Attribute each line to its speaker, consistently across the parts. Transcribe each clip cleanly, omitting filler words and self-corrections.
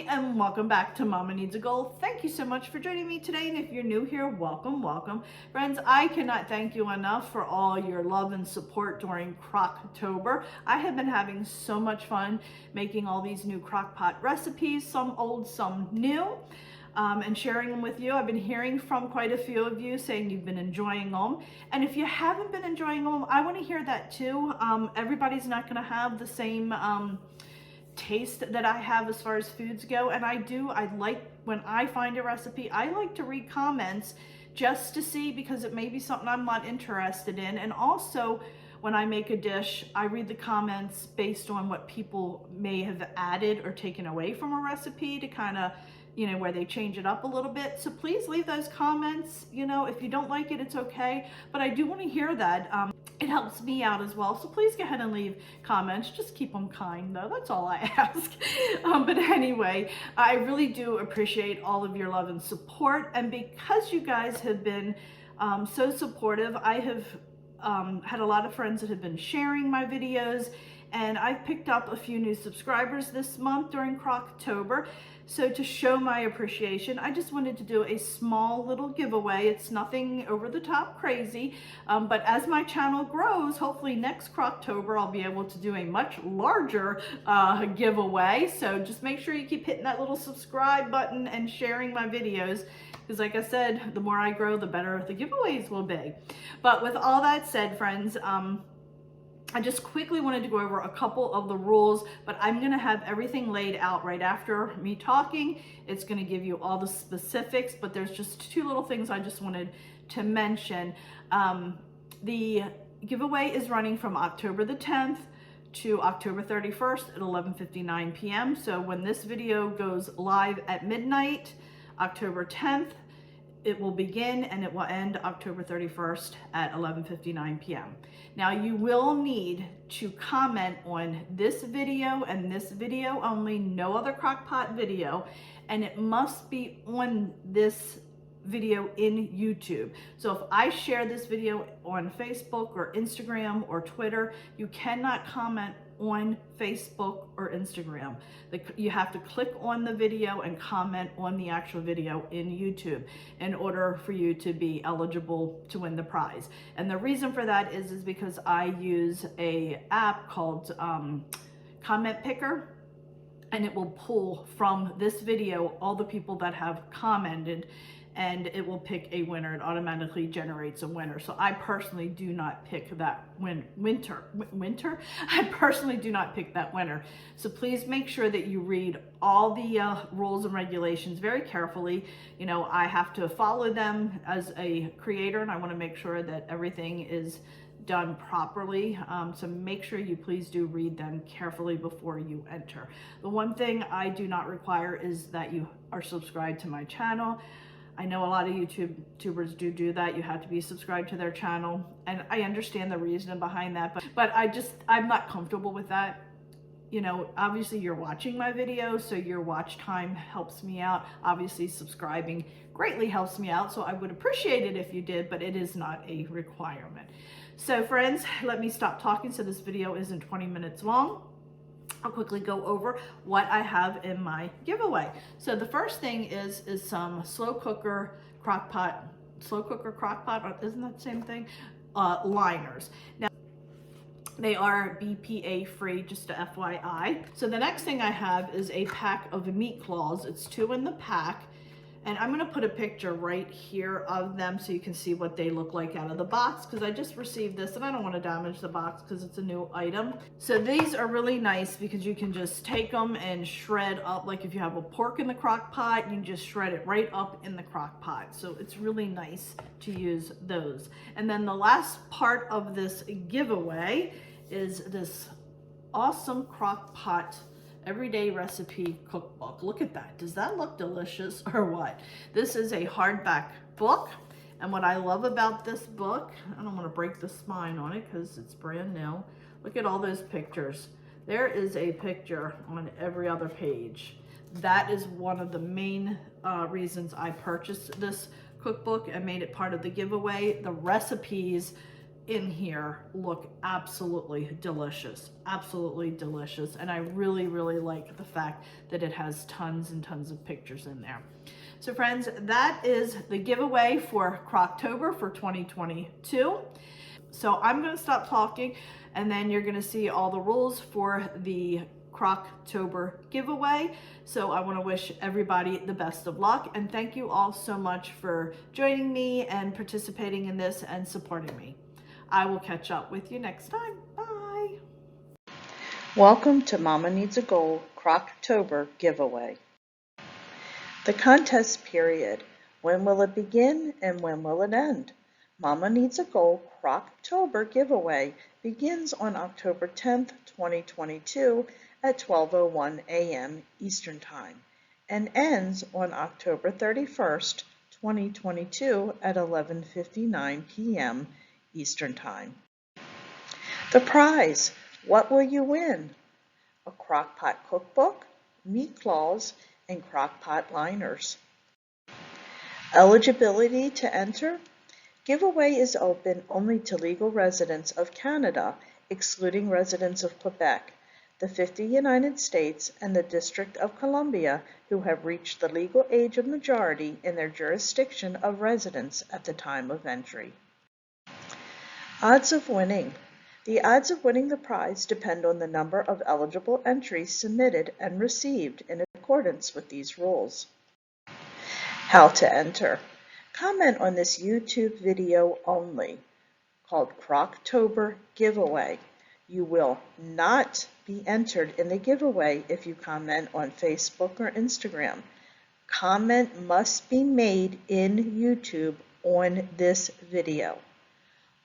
Speaker 1: everybody, and welcome back to Mama Needs a Goal. Thank you so much for joining me today, and if you're new here, welcome, welcome. Friends, I cannot thank you enough for all your love and support during CROCK-tober. I have been having so much fun making all these new crock pot recipes, some old, some new, and sharing them with you. I've been hearing from quite a few of you saying you've been enjoying them, and if you haven't been enjoying them, I want to hear that too. Everybody's not going to have the same taste that I have as far as foods go, and I like when I find a recipe, I like to read comments just to see, because it may be something I'm not interested in. And also when I make a dish, I read the comments based on what people may have added or taken away from a recipe to kind of, you know, where they change it up a little bit. So please leave those comments. You know, if you don't like it, it's okay, but I do want to hear that. It helps me out as well. So please go ahead and leave comments. Just keep them kind though. That's all I ask. But anyway, I really do appreciate all of your love and support. And because you guys have been so supportive, I have had a lot of friends that have been sharing my videos, and I've picked up a few new subscribers this month during CROCK-tober. So to show my appreciation, I just wanted to do a small little giveaway. It's nothing over the top crazy, but as my channel grows, hopefully next CROCK-tober I'll be able to do a much larger giveaway. So just make sure you keep hitting that little subscribe button and sharing my videos, because like I said, the more I grow, the better the giveaways will be. But with all that said, friends, I just quickly wanted to go over a couple of the rules, but I'm going to have everything laid out right after me talking. It's going to give you all the specifics, but there's just two little things I just wanted to mention. The giveaway is running from October the 10th to October 31st at 11:59 p.m. So when this video goes live at midnight, October 10th, it will begin and it will end October 31st at 11:59 p.m. Now you will need to comment on this video and this video only, no other crockpot video, and it must be on this video in YouTube. So if I share this video on Facebook or Instagram or Twitter, you cannot comment on Facebook or Instagram. You have to click on the video and comment on the actual video in YouTube in order for you to be eligible to win the prize. And the reason for that is because I use a app called Comment Picker, and it will pull from this video all the people that have commented, and it will pick a winner. It automatically generates a winner. So I personally do not pick that winner. I personally do not pick that winner. So please make sure that you read all the rules and regulations very carefully. You know, I have to follow them as a creator, and I want to make sure that everything is done properly. So make sure you please do read them carefully before you enter. The one thing I do not require is that you are subscribed to my channel. I know a lot of YouTubers do that. You have to be subscribed to their channel, and I understand the reason behind that, but I'm not comfortable with that. You know, obviously you're watching my video, so your watch time helps me out. Obviously subscribing greatly helps me out, so I would appreciate it if you did, but it is not a requirement. So friends, let me stop talking so this video isn't 20 minutes long. I'll quickly go over what I have in my giveaway. So the first thing is some slow cooker crock pot, isn't that the same thing? Liners. Now, they are BPA free, just a FYI. So the next thing I have is a pack of meat claws. It's 2 in the pack. And I'm gonna put a picture right here of them so you can see what they look like out of the box, because I just received this and I don't want to damage the box because it's a new item. So these are really nice because you can just take them and shred up. Like if you have a pork in the crock pot, you can just shred it right up in the crock pot. So it's really nice to use those. And then the last part of this giveaway is this awesome crock pot everyday recipe cookbook. Look at that. Does that look delicious or what? This is a hardback book, and what I love about this book, I don't want to break the spine on it because it's brand new. Look at all those pictures. There is a picture on every other page. That is one of the main reasons I purchased this cookbook and made it part of the giveaway. The recipes in here look absolutely delicious, and I really like the fact that it has tons and tons of pictures in there. So friends, that is the giveaway for CROCK-tober for 2022. So I'm going to stop talking, and then you're going to see all the rules for the CROCK-tober giveaway. So I want to wish everybody the best of luck, and thank you all so much for joining me and participating in this and supporting me. I will catch up with you next time. Bye.
Speaker 2: Welcome to Mama Needs a Goal CROCK-tober Giveaway. The contest period. When will it begin and when will it end? Mama Needs a Goal CROCK-tober Giveaway begins on October 10th, 2022 at 12:01 a.m. Eastern Time and ends on October 31st, 2022 at 11:59 p.m. Eastern Time. The prize. What will you win? A crock-pot cookbook, meat claws, and crock-pot liners. Eligibility to enter. Giveaway is open only to legal residents of Canada, excluding residents of Quebec, the 50 United States, and the District of Columbia who have reached the legal age of majority in their jurisdiction of residence at the time of entry. Odds of winning. The odds of winning the prize depend on the number of eligible entries submitted and received in accordance with these rules. How to enter. Comment on this YouTube video only, called CROCK-tober Giveaway. You will not be entered in the giveaway if you comment on Facebook or Instagram. Comment must be made in YouTube on this video.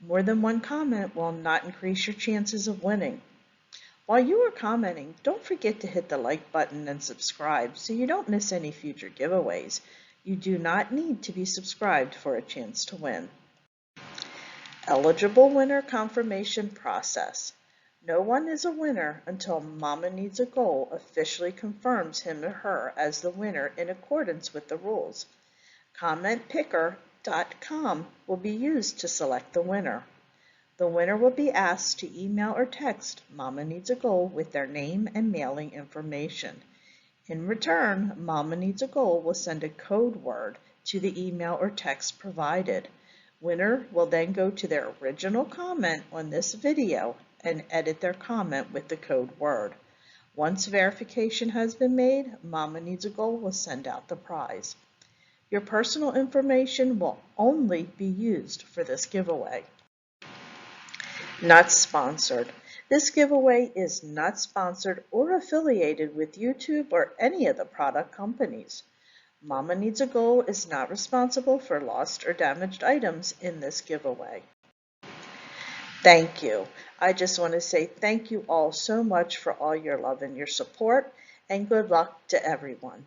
Speaker 2: More than one comment will not increase your chances of winning. While you are commenting, don't forget to hit the like button and subscribe so you don't miss any future giveaways. You do not need to be subscribed for a chance to win. Eligible winner confirmation process. No one is a winner until Mama Needs a Goal officially confirms him or her as the winner in accordance with the rules. CommentPicker.com will be used to select the winner. The winner will be asked to email or text Mama Needs a Goal with their name and mailing information. In return, Mama Needs a Goal will send a code word to the email or text provided. Winner will then go to their original comment on this video and edit their comment with the code word. Once verification has been made, Mama Needs a Goal will send out the prize. Your personal information will only be used for this giveaway. Not sponsored. This giveaway is not sponsored or affiliated with YouTube or any of the product companies. Mama Needs a Goal is not responsible for lost or damaged items in this giveaway. Thank you. I just want to say thank you all so much for all your love and your support, and good luck to everyone.